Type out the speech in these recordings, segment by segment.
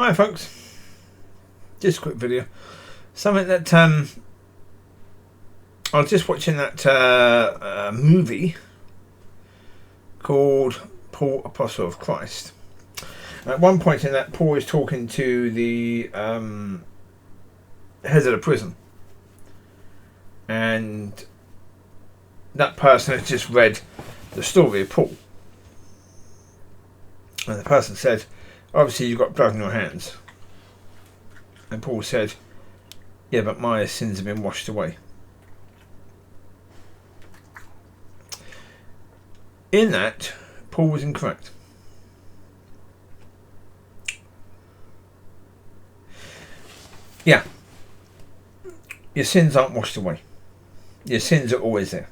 Hi folks, just a quick video. Something that I was just watching that movie called Paul, Apostle of Christ. At one point in that, Paul is talking to the head of the prison, and that person has just read the story of Paul, and the person said, obviously you've got blood on your hands. And Paul said, yeah, but my sins have been washed away. In that, Paul was incorrect. Yeah. Your sins aren't washed away. Your sins are always there.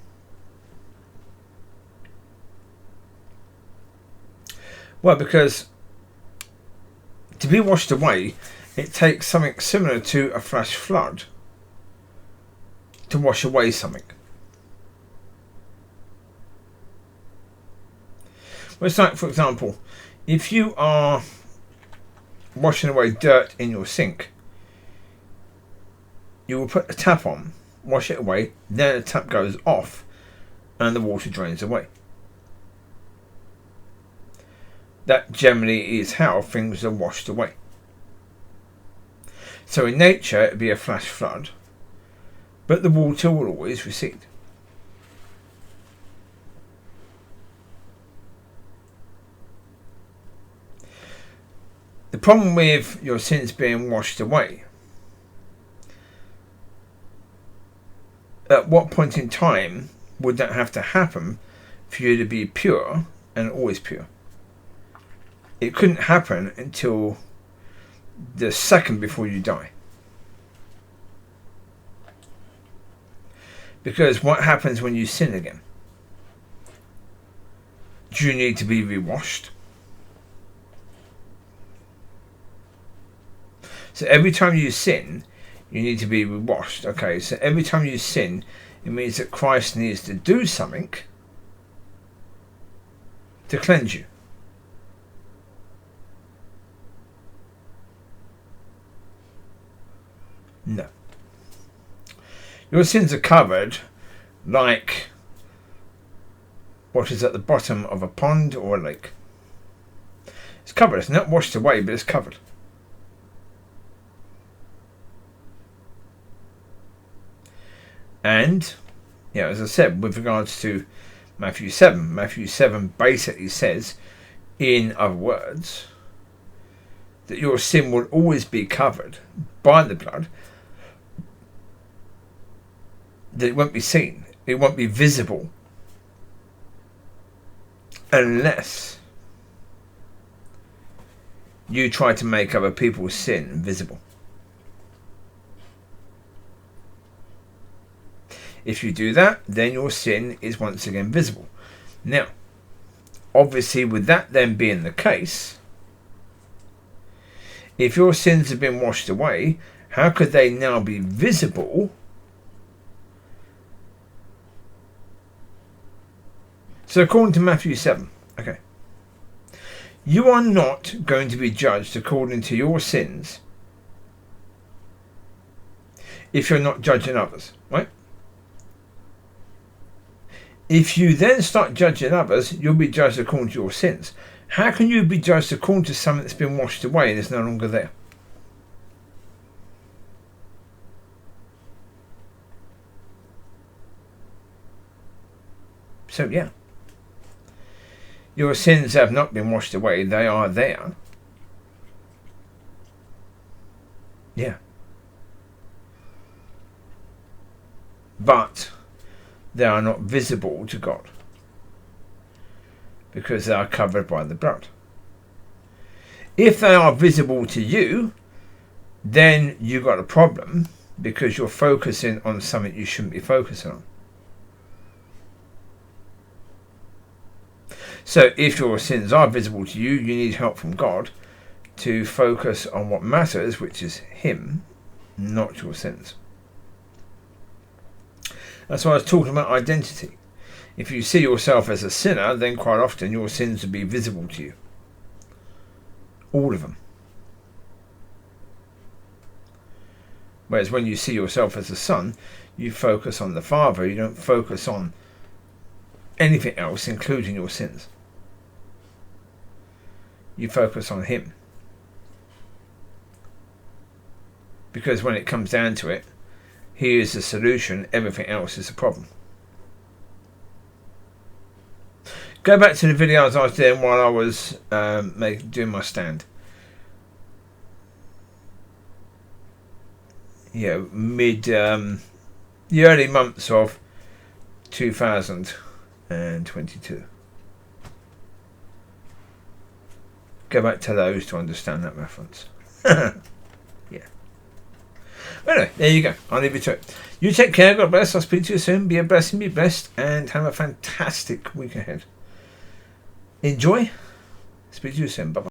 Well, because to be washed away, it takes something similar to a flash flood to wash away something. Well, it's like, for example, if you are washing away dirt in your sink, you will put the tap on, wash it away, then the tap goes off and the water drains away. That generally is how things are washed away. So in nature it would be a flash flood, but the water will always recede. The problem with your sins being washed away, at what point in time would that have to happen for you to be pure and always pure? It couldn't happen until the second before you die. Because what happens when you sin again? Do you need to be rewashed? So every time you sin, you need to be rewashed. Okay, so every time you sin, it means that Christ needs to do something to cleanse you. No. Your sins are covered like what is at the bottom of a pond or a lake. It's covered. It's not washed away, but it's covered. And, as I said, with regards to Matthew 7 basically says, in other words, that your sin will always be covered by the blood, that it won't be seen, it won't be visible, unless you try to make other people's sin visible. If you do that, then your sin is once again visible. Now, obviously with that then being the case, if your sins have been washed away, how could they now be visible? So according to Matthew 7, okay, you are not going to be judged according to your sins if you're not judging others, right? If you then start judging others, you'll be judged according to your sins. How can you be judged according to something that's been washed away and is no longer there? So yeah, your sins have not been washed away, they are there. Yeah. But they are not visible to God because they are covered by the blood. If they are visible to you, then you've got a problem because you're focusing on something you shouldn't be focusing on. So if your sins are visible to you, you need help from God to focus on what matters, which is Him, not your sins. That's why I was talking about identity. If you see yourself as a sinner, then quite often your sins will be visible to you. All of them. Whereas when you see yourself as a son, you focus on the Father. You don't focus on anything else, including your sins. You focus on Him. Because when it comes down to it, He is the solution, everything else is a problem. Go back to the videos I was doing while I was doing my stand. The early months of 2022. Go back to those to understand that reference. Yeah. Anyway, there you go. I'll leave you to it. You take care. God bless. I'll speak to you soon. Be a blessing. Be blessed. And have a fantastic week ahead. Enjoy. Speak to you soon. Bye-bye.